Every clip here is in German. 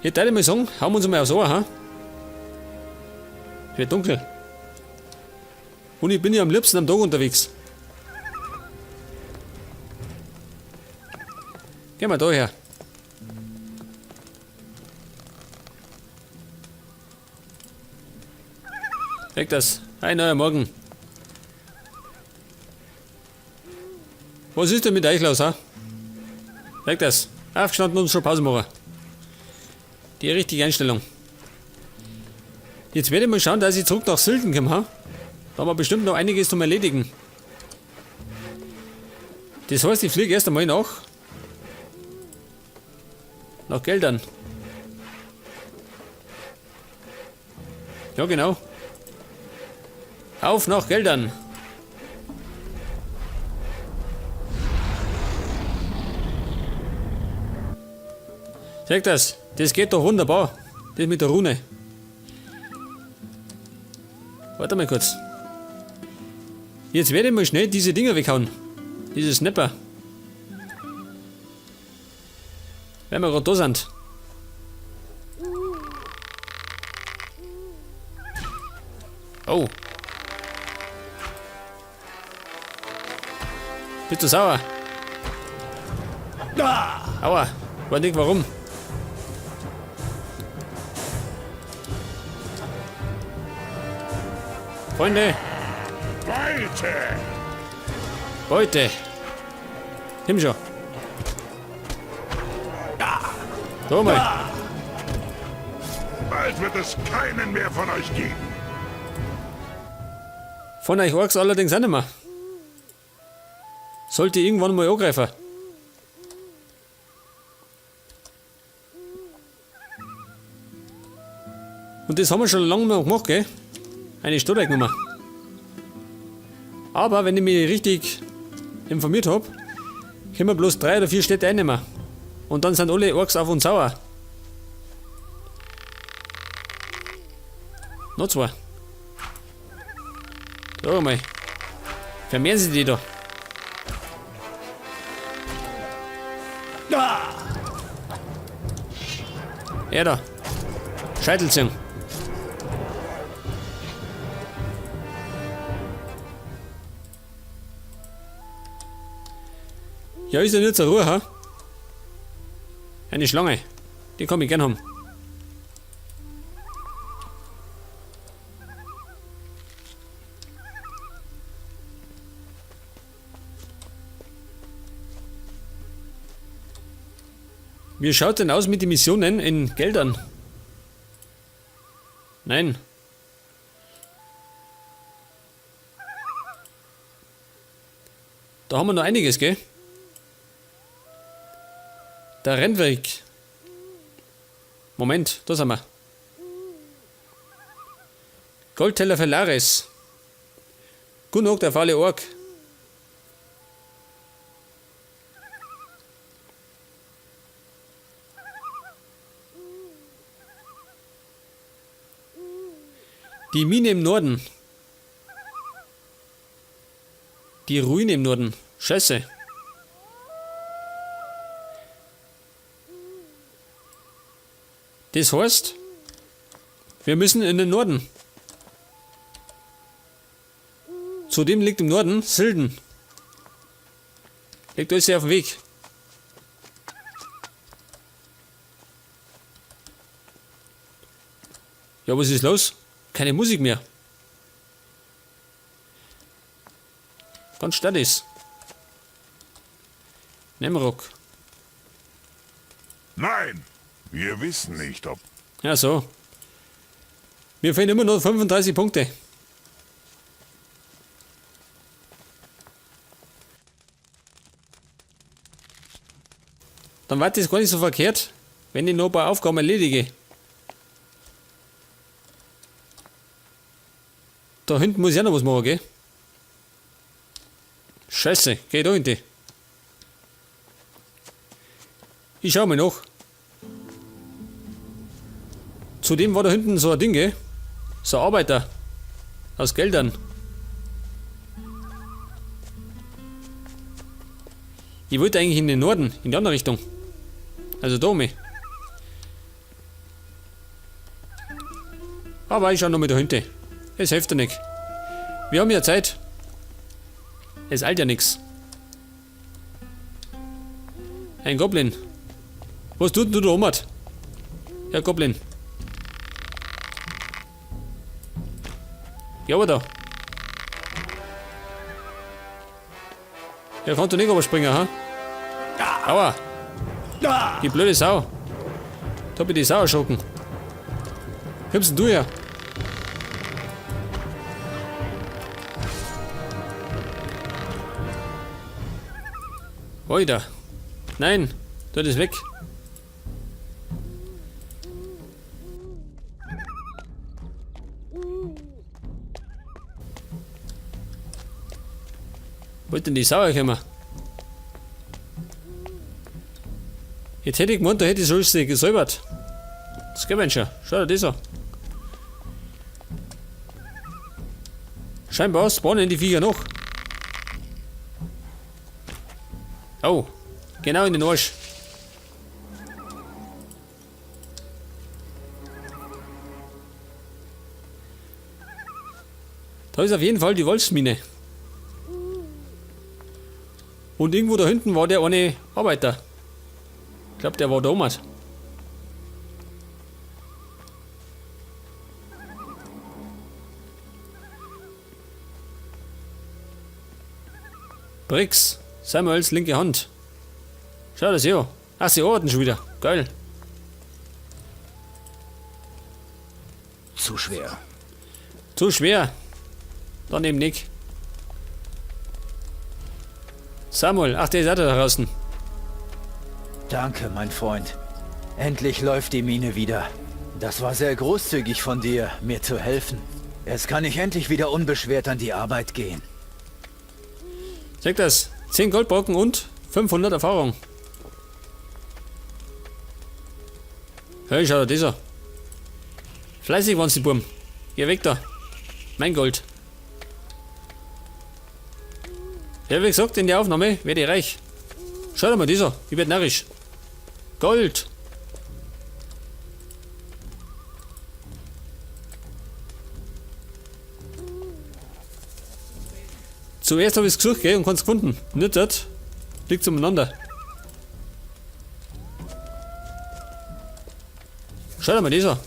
Ich würde mal sagen, hauen wir uns mal aufs Ohr, ha? Wird dunkel. Und ich bin ja am liebsten am Tag unterwegs. Gehen wir da her. Weg das. Ein neuer Morgen. Was ist denn mit euch los, ha? Weg das. Aufgestanden und schon Pause machen. Die richtige Einstellung. Jetzt werde ich mal schauen, dass ich zurück nach Sylten komme, ha? Da haben wir bestimmt noch einiges zum Erledigen. Das heißt, ich fliege erst einmal nach Geldern. Ja, genau. Auf nach Geldern. Sag das, das geht doch wunderbar. Das mit der Rune. Warte mal kurz. Jetzt werde ich mal schnell diese Dinger weghauen. Diese Snapper. Wenn wir gerade da sind. Oh. Bist du sauer? Aua. Weiß nicht warum. Freunde. Beute. Nimm schon. So mal. Bald wird es keinen mehr von euch geben. Von euch Orks allerdings auch nicht mehr. Sollte irgendwann mal angreifen. Und das haben wir schon lange noch gemacht, gell? Eine Stunde weggenommen. Aber wenn ich mich richtig informiert habe, können wir bloß 3 oder 4 Städte einnehmen. Und dann sind alle Orks auf uns sauer. Noch 2. So mal. Vermehren sie die da. Er da. Scheitelziehen. Ja, ist ja nicht zur Ruhe, ha? Eine Schlange. Die kann ich gern haben. Wie schaut denn aus mit den Missionen in Geldern? Nein. Da haben wir noch einiges, gell? Der Rennweg. Moment, da sind wir. Goldteller für Lares. Gunnog, der faule Ork. Die Mine im Norden. Die Ruine im Norden. Scheiße. Das heißt, wir müssen in den Norden. Zudem liegt im Norden Sylden. Liegt alles auf dem Weg. Ja, was ist los? Keine Musik mehr. Ganz statt ist. Nemrock. Nein, wir wissen nicht, ob... Ja, so. Mir fehlen immer noch 35 Punkte. Dann war das gar nicht so verkehrt, wenn ich noch ein paar Aufgaben erledige. Da hinten muss ich auch noch was machen, gell? Scheiße, geh da hinten. Ich schau mal nach. Zudem war da hinten so ein Ding, gell? So ein Arbeiter. Aus Geldern. Ich wollte eigentlich in den Norden, in die andere Richtung. Also da oben. Aber ich schau noch mit der Hunde. Es hilft ja nicht. Wir haben ja Zeit. Es eilt ja nix. Ein Goblin. Was tut denn du da oben? Herr Goblin. Ja, aber da. Er kann doch nicht überspringen, ha? Aua! Die blöde Sau. Da hab ich die Sau erschrocken. Kommst denn du her? Alter. Nein, tu das weg. Wollte denn die Sau kommen? Jetzt hätte ich gemeint, da hätte ich alles gesäubert. Das geht schon. Schau dir das an. Scheinbar spawnen die Viecher noch. Oh, genau in den Arsch. Da ist auf jeden Fall die Wolfsmine. Und irgendwo da hinten war der eine Arbeiter. Ich glaube, der war da oben. Brix, Samuels linke Hand. Schau das hier. Ach, sie arbeiten schon wieder. Geil. Zu schwer. Zu schwer. Dann eben nicht. Samuel, ach, der ist auch da draußen. Danke, mein Freund. Endlich läuft die Mine wieder. Das war sehr großzügig von dir, mir zu helfen. Jetzt kann ich endlich wieder unbeschwert an die Arbeit gehen. Check das. 10 Goldbrocken und 500 Erfahrung. Hey, schau dir das an. Fleißig waren sie, Buben. Geh weg da. Mein Gold. Ja, wie gesagt, in der Aufnahme werde ich reich. Schau dir mal das an. Ich werde narrisch. Gold. Zuerst habe ich es gesucht, gell, und kann es gefunden. Nicht dort. Liegt umeinander. Schau dir mal das an.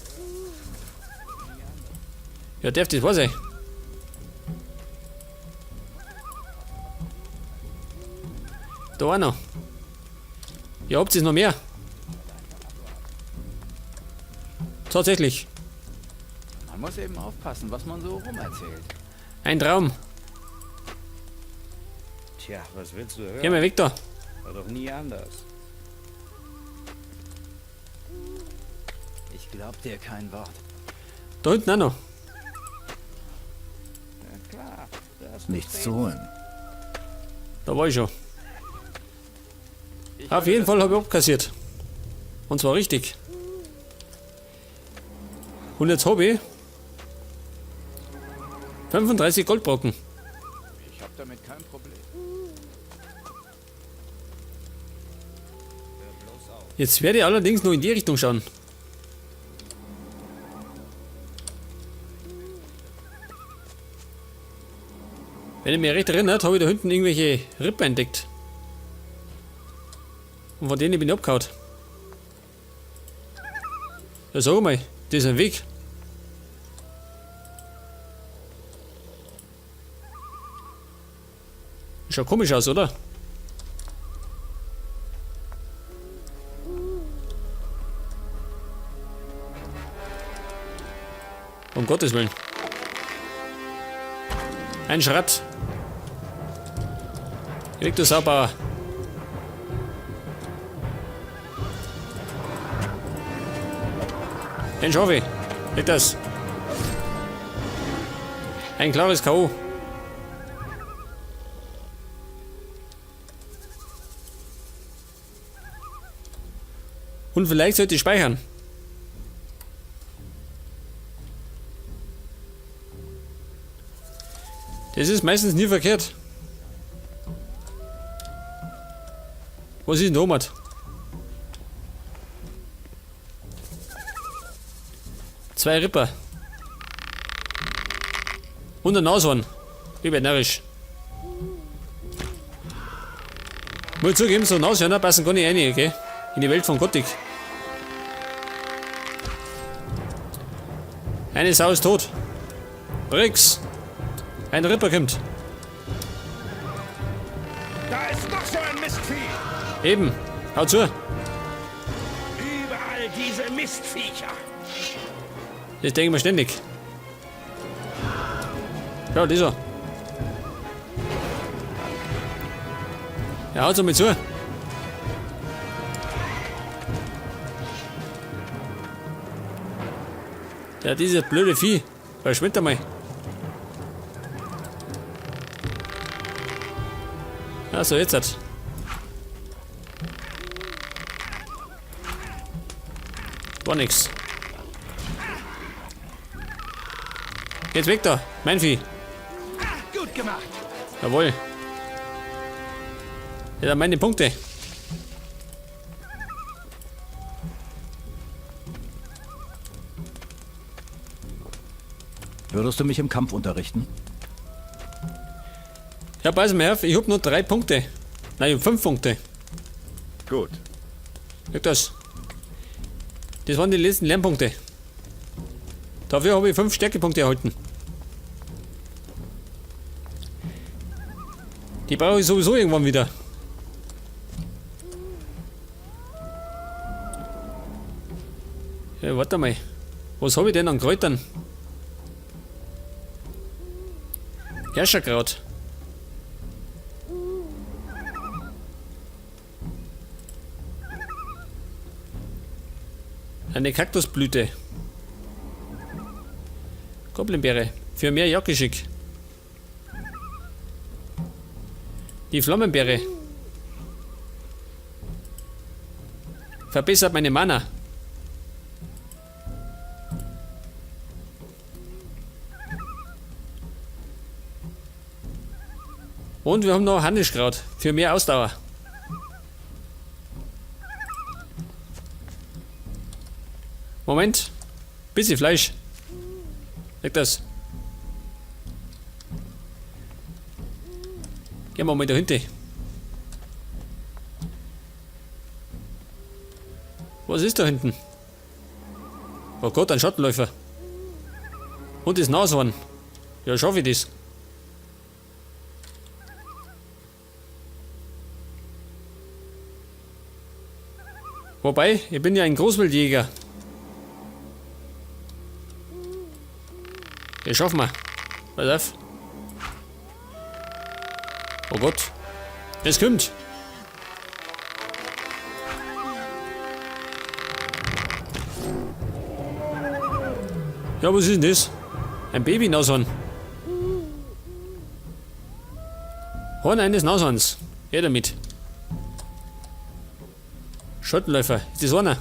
Ja, darf das wahr sein. Da auch noch. Ja, habt ihr noch mehr? Tatsächlich. Man muss eben aufpassen, was man so rumerzählt. Ein Traum. Tja, was willst du hören? Geh mal weg da. War doch nie anders. Ich glaub dir kein Wort. Da hinten auch noch. Ja klar, da hast du Nichts zu holen. Da war ich schon. Auf jeden Fall habe ich abkassiert. Und zwar richtig. Und jetzt habe ich 35 Goldbrocken. Ich habe damit kein Problem. Jetzt werde ich allerdings nur in die Richtung schauen. Wenn ich mich recht erinnert, habe ich da hinten irgendwelche Rippen entdeckt. Und von denen bin ich abgehauen. Ja, sag mal, das ist ein Weg. Schaut komisch aus, oder? Um Gottes Willen. Ein Schrat. Weg, du Saubauer. Den schaffe ich. Weg das. Ein klares K.O. Und vielleicht sollte ich speichern. Das ist meistens nie verkehrt. Was ist denn da, Omat? Zwei Ripper. Und ein Nashorn. Ich bin närrisch. Muss zugeben, so Nashörner passen gar nicht rein, okay? In die Welt von Gothic. Eine Sau ist tot. Rix. Ein Ripper kommt. Da ist noch so ein Mistvieh! Eben. Hau zu. Überall diese Mistviecher! Das denke ich mir ständig. Schau, dieser. Ja, haut so mit zu. Ja, dieses blöde Vieh. Verschwind da mal. Ja, so jetzt hat. War nix. Jetzt weg da, mein Vieh. Gut gemacht! Jawohl. Ja, dann meine Punkte. Würdest du mich im Kampf unterrichten? Ja, pass mal auf, ich hab nur 3 Punkte. Nein, ich hab 5 Punkte. Gut. Guck das. Das waren die letzten Lernpunkte. Dafür habe ich 5 Stärkepunkte erhalten. Die brauche ich sowieso irgendwann wieder. Ja, warte mal. Was habe ich denn an Kräutern? Herrscherkraut. Eine Kaktusblüte. Goblinbeere. Für mehr Jagdgeschick. Die Flammenbeere. Verbessert meine Mana. Und wir haben noch Hannischkraut. Für mehr Ausdauer. Moment. Bisschen Fleisch. Leg das. Gehen wir mal da hinten. Was ist da hinten? Oh Gott, ein Schattenläufer. Und das Nashorn. Ja, schaffe ich das. Wobei, ich bin ja ein Großwildjäger. Ja, schaffen wir. Pass auf. Oh Gott. Es kommt. Ja, was ist denn das? Ein Baby-Nashorn. Horn eines Nashorns. Her damit. Schattenläufer. Ist das einer?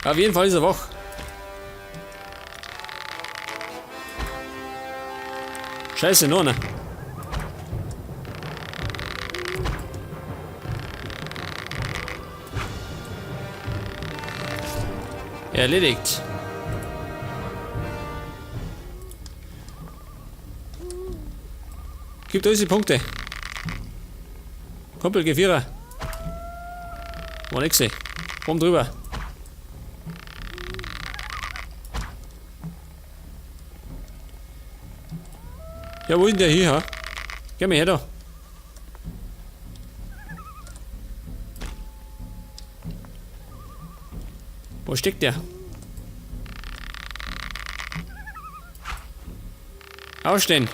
Auf jeden Fall ist er wach. Scheiße, noch einer. Erledigt. Gibt uns die Punkte. Kumpel, G4er. War nix. Oben drüber. Ja, wo ist denn der hier? Ha? Geh mal her da. Wo steckt der? Aufstehen.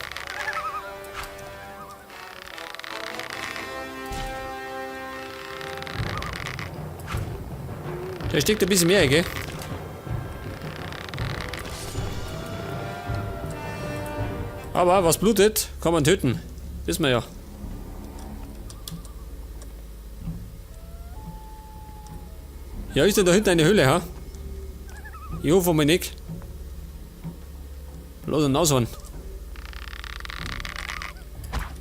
Da steckt ein bisschen mehr, gell? Aber was blutet, kann man töten. Wissen wir ja. Ja, ist denn da hinten eine Höhle, ha? Ich hoffe mal nicht. Bloß ein Nashorn.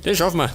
Das schaffen wir.